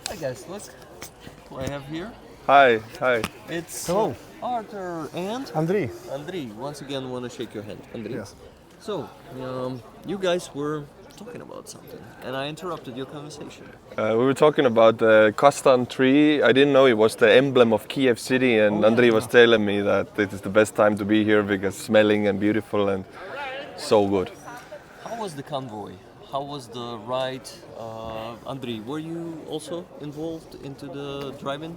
Hi guys, look who I have here. Hi, hi. It's Hello. Artur and Andrii. Andrii. Once again, want to shake your hand, Andrii. Yes. So, you guys were talking about something, and I interrupted your conversation. We were talking about the Kastan tree. I didn't know it was the emblem of Kiev city, and Andrii was telling me that it is the best time to be here because smelling and beautiful and so good. How was the convoy? How was the ride? Andrii, were you also involved into the driving?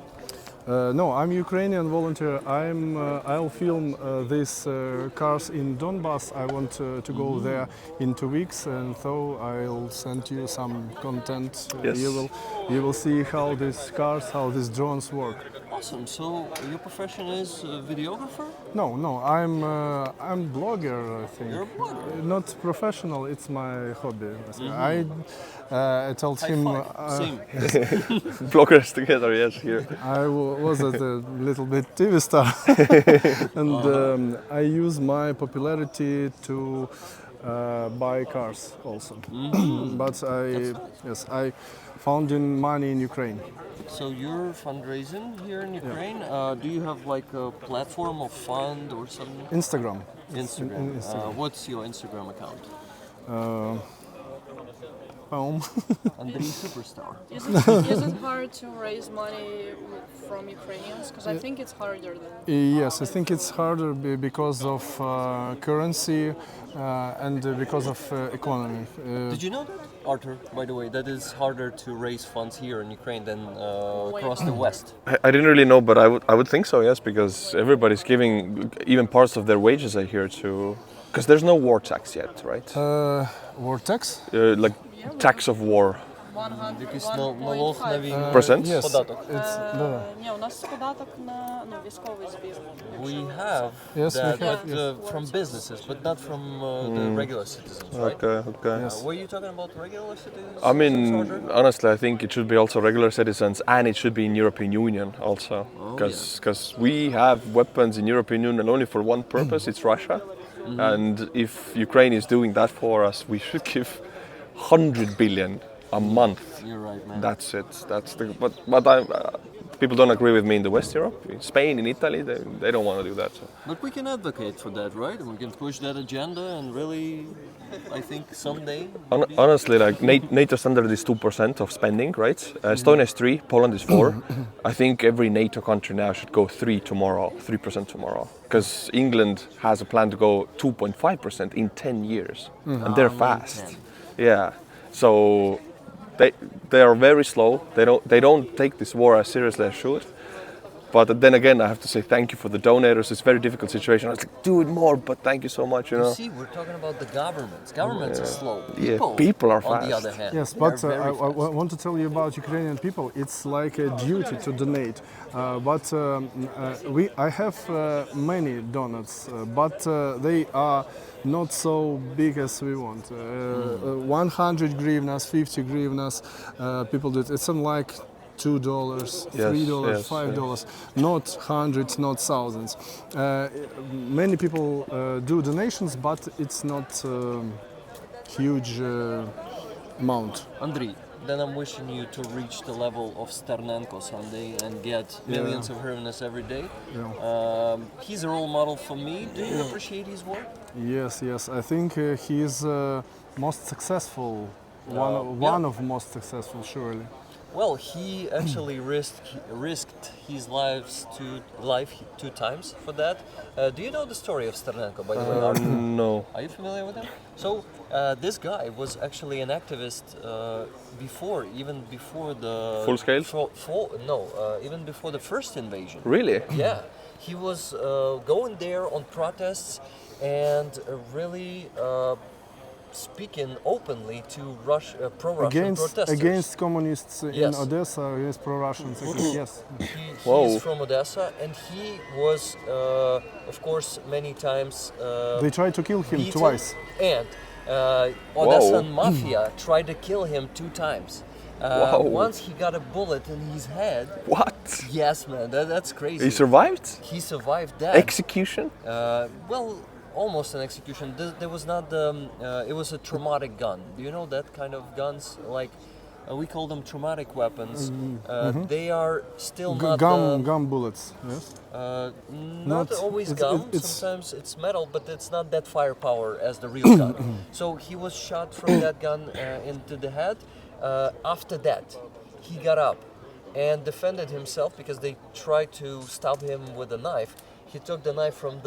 No, I'm Ukrainian volunteer. I'll film these cars in Donbass. I want to go there in 2 weeks, and so I'll send you some content. Yes. You will see how these cars, how these drones work. Awesome. So your profession is videographer? No, I'm blogger. I think. You're a blogger. Not professional. It's my hobby. I told High him. five. Same. Bloggers together, yes, here. I was a little bit TV star, and I use my popularity to buy cars also. But I found money in Ukraine. So you're fundraising here in Ukraine. Do you have like a platform or fund or something? Instagram. Instagram. Instagram. What's your Instagram account? Andrii Superstar. Is it hard to raise money from Ukrainians? Because I think it's harder than. Yes, I think it's harder because of currency and because of economy. Did you know that, Artur, by the way, that it's harder to raise funds here in Ukraine than across the West? I didn't really know, but I would think so, yes, because everybody's giving even parts of their wages I hear to. Because there's no war tax yet, right? War tax? Like tax of war. 101.5. Percent? Yes. Податок. Ні, у нас податок на військовий збір. We have Yes, that, we have, but from businesses, but not from the regular citizens, right? Okay. Were you talking about regular citizens? I mean, Artur? honestly, I think it should be also regular citizens, and it should be in European Union also, because we have weapons in European Union only for one purpose: it's Russia. And if Ukraine is doing that for us, we should give 100 billion a month. You're right, man. That's it. That's the. But people don't agree with me in the West Europe, in Spain, in Italy. They don't want to do that. So. But we can advocate for that, right? We can push that agenda and really, I think someday. Honestly, like NATO standard is 2% of spending, right? Estonia is 3, Poland is 4. I think every NATO country now should go 3% tomorrow, because England has a plan to go 2.5% in 10 years, and they're fast. 10. Yeah, so they are very slow. They don't take this war as seriously as should. But then again, I have to say thank you for the donors. It's a very difficult situation. I was like, do it more, but thank you so much. You know. You see, we're talking about the governments. Governments are slow. People are On the fast. other hand, Yes, they but are very I fast. want to tell you about Ukrainian people. It's like a duty to donate. I have many donors, but they are not so big as we want. 100 hryvnias, 50 hryvnias, people do it. It's unlike $2, $3, yes, $5, not hundreds, not thousands. Many people do donations, but it's not huge amount. Andrii, then I'm wishing you to reach the level of Sternenko someday and get millions of hryvnias every day. He's a role model for me. Do you appreciate his work? Yes. I think he is most successful. One of most successful, surely. Well, he actually risked his life 2 times for that. Do you know the story of Sternenko, by the way, Artur? No. Are you familiar with him? So this guy was actually an activist even before the Full scale? Even before the first invasion. Really? Yeah, he was going there on protests and really speaking openly to pro-Russian protesters. Against communists in Yes. Odessa, against pro-Russians. Yes. He's from Odessa, and he was, of course, many times They tried to kill him beaten, twice. and Odessan mafia tried to kill him 2 times. Once he got a bullet in his head. What? Yes, man, that's crazy. He survived? He survived that. Execution? Well, almost an execution. There was not the. It was a traumatic gun. Do you know that kind of guns? Like we call them traumatic weapons. They are still not Gum bullets. Yes. not always it's- gum. it's- Sometimes it's metal, but it's not that firepower as the real gun. So he was shot from that gun into the head. After that, he got up and defended himself because they tried to stab him with a knife. He took the knife from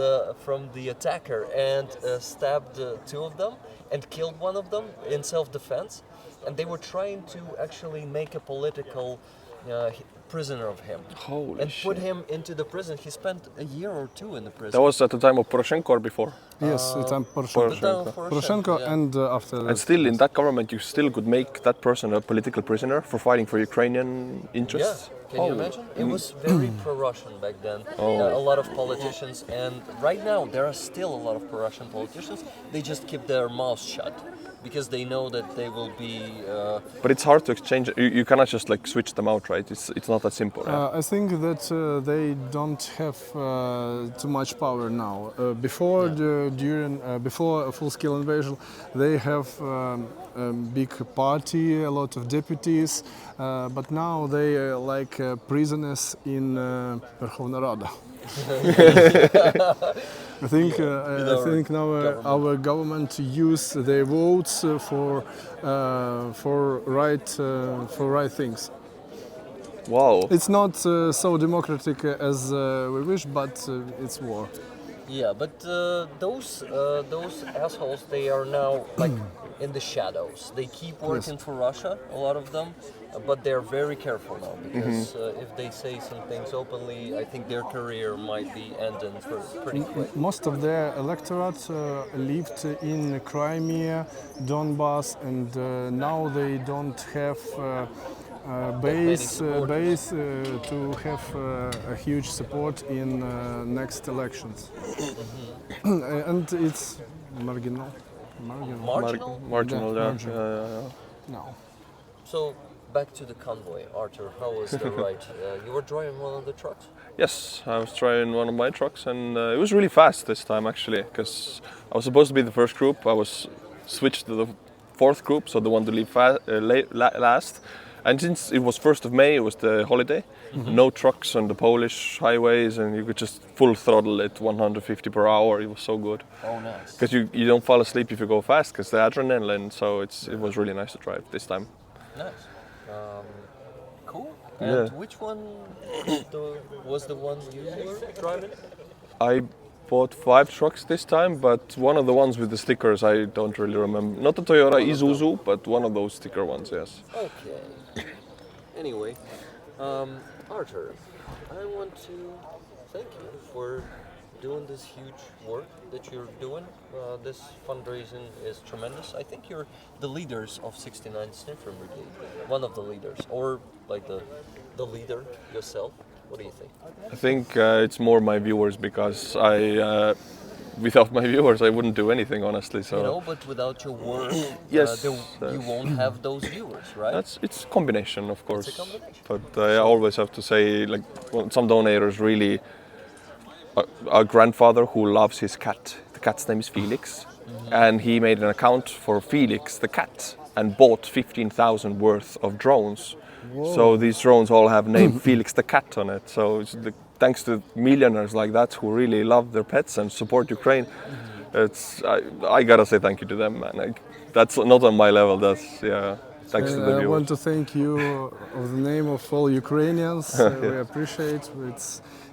the attacker and stabbed two of them and killed one of them in self-defense. And they were trying to actually make a political prisoner of him Holy and put shit. him into the prison. He spent a year or two in the prison. That was at the time of Poroshenko or before? Yes, it's Poroshenko. Poroshenko, yeah. and after that. And still, in that government, you still could make that person a political prisoner for fighting for Ukrainian interests? Yeah, can you imagine? It was very pro-Russian back then. A lot of politicians, and right now there are still a lot of pro-Russian politicians. They just keep their mouths shut because they know that they will be. But it's hard to exchange. You cannot just like switch them out, right? It's not that simple. Right? I think that they don't have too much power now. Before a full-scale invasion, they have a big party, a lot of deputies, but now they are like prisoners in Верховна Рада. I think now our government use their votes for right things. Wow. It's not so democratic as we wish, but it's war. Yeah, but those assholes, they are now like in the shadows. They keep working for Russia, a lot of them, but they're very careful now because if they say some things openly, I think their career might be ending pretty quick. Most of their electorate lived in Crimea, Donbass, and now they don't have base to have a huge support in next elections. And it's marginal. Marginal? Marginal, yeah. marginal. Yeah. No. So back to the convoy, Artur. How was the ride? You were driving one of the trucks? Yes, I was trying one of my trucks, and it was really fast this time actually, because I was supposed to be the first group. I was switched to the fourth group, so the one to leave last. And since it was 1st of May, it was the holiday, no trucks on the Polish highways, and you could just full throttle it 150 per hour. It was so good. Oh, nice. Because you don't fall asleep if you go fast, because the adrenaline, so it was really nice to drive this time. Nice. Cool. And Yeah. which one was the one you were driving? I bought 5 trucks this time, but one of the ones with the stickers I don't really remember. Not the Toyota Isuzu, but one of those sticker ones, yes. Okay. Anyway, Artur, I want to thank you for doing this huge work that you're doing. This fundraising is tremendous. I think you're the leaders of 69th Sniffer Brigade, one of the leaders, or like the leader yourself. What do you think? I think it's more my viewers, because without my viewers I wouldn't do anything, honestly. So You know, but without your work, Yes, you won't have those viewers, right? it's a combination, of course. It's a combination. But I always have to say, like, some donators really. Our grandfather who loves his cat. The cat's name is Felix, and he made an account for Felix the cat and bought 15,000 worth of drones. So these drones all have name Felix the cat on it. So it's thanks to millionaires like that who really love their pets and support Ukraine. I gotta say thank you to them, man. That's not on my level. That's thanks to the I viewers. want to thank you of the name of all Ukrainians. We appreciate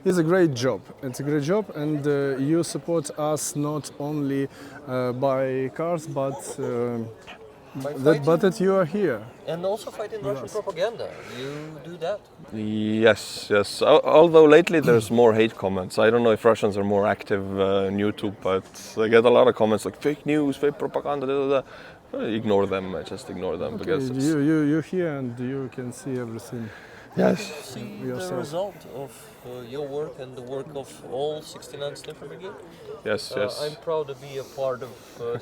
it's a great job. It's a great job, and you support us not only by cars, but that you are here. And also fighting Russian propaganda. You do that. Yes. Although lately there's more hate comments. I don't know if Russians are more active on YouTube, but I get a lot of comments like fake news, fake propaganda. Ignore them. I just ignore them because You're here and you can see everything. yes. See the yourself. result of your work and the work of all 69 Sniffer Brigade. Yes. I'm proud to be a part of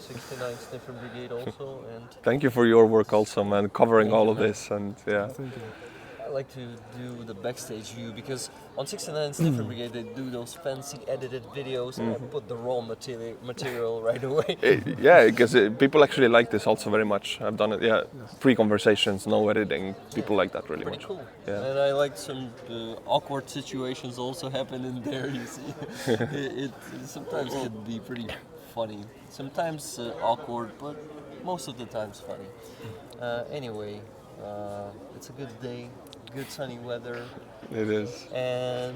69 Sniffer Brigade also. And Thank you for your work also, man, covering all of this, and yeah. Thank you. like to do the backstage view because on 69 Sniffing Brigade they do those fancy edited videos and I put the raw material right away. Yeah, because people actually like this also very much. I've done it, yeah. Free conversations, no editing. People like that really Pretty much. cool. Yeah. And I like some awkward situations also happen in there. You see, it sometimes can be pretty funny. Sometimes awkward, but most of the times funny. Anyway, it's a good day, good sunny weather. It is. And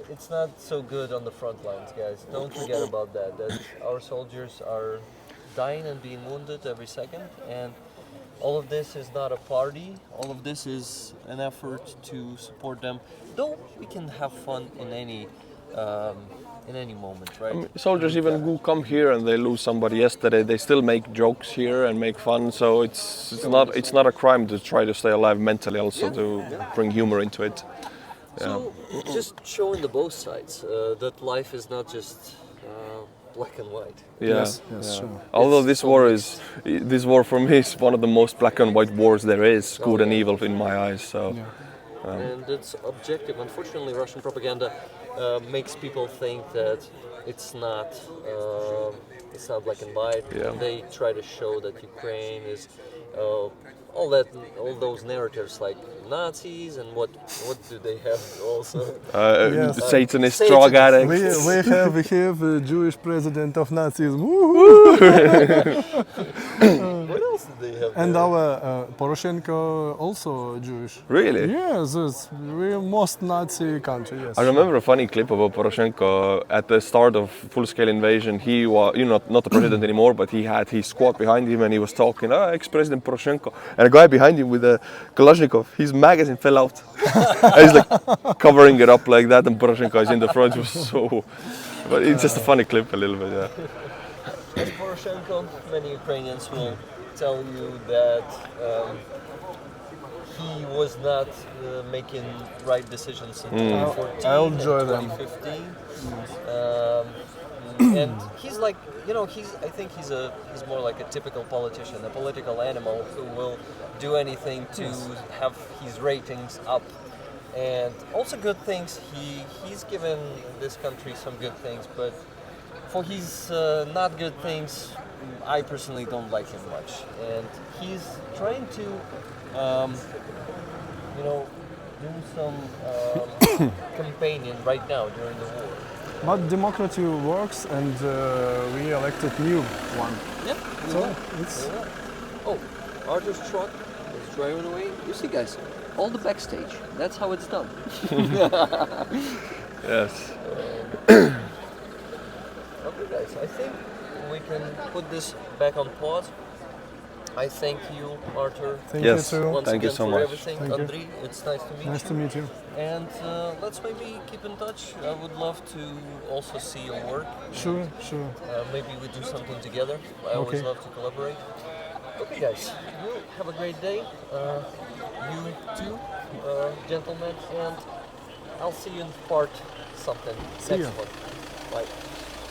it's not so good on the front lines, guys. Don't forget about that. That our soldiers are dying and being wounded every second. And all of this is not a party. All of this is an effort to support them. Though we can have fun in any moment, right? I mean, soldiers even who come here and they lose somebody yesterday, they still make jokes here and make fun. So it's not a crime to try to stay alive mentally. Also to bring humor into it. So just showing the both sides that life is not just black and white. Yeah. Yes, sure. Although this war for me is one of the most black and white wars there is, good and evil in my eyes. So. And it's objective. Unfortunately, Russian propaganda makes people think that it's not black and white. Yeah. They try to show that Ukraine is all those narratives like Nazis and what do they have also? Yes. Satanist, Satan. drug addicts. We have a Jewish president of Nazism. Woo-hoo! What else do they have? And there? our Poroshenko also Jewish. Really? Yes, we're most Nazi country. Yes. I remember a funny clip about Poroshenko at the start of full-scale invasion. He was, not the president anymore, but he had his squad behind him, and he was talking, ex-president Poroshenko, and a guy behind him with a Kalashnikov. His magazine fell out. And he's like covering it up like that, and Poroshenko is in the front. It was so, but it's just a funny clip, a little bit, yeah. As Poroshenko, many Ukrainians will tell you that he was not making right decisions in 2014 I'll and join them. 2015. And he's like, I think he's more like a typical politician, a political animal who will do anything to have his ratings up. And also good things. He's given this country some good things, but for his not good things, I personally don't like him much. And he's trying to, do some campaigning right now during the war. But democracy works, and we elected new one. Yep. So it's Oh, Artur's truck is driving away. You see, guys, all the backstage. That's how it's done. Yes. Okay, guys, I think we can put this back on pause. I thank you, Artur. thank Yes. you too. Once Thank you again so for much. everything. Thank you. Andrii, it's nice to meet Nice you. to meet you. And let's maybe keep in touch. I would love to also see your work. Sure. Maybe we do something together. I always Okay. love to collaborate. Okay, guys, you have a great day. You too, gentlemen, and I'll see you in part something See next ya. one. Bye.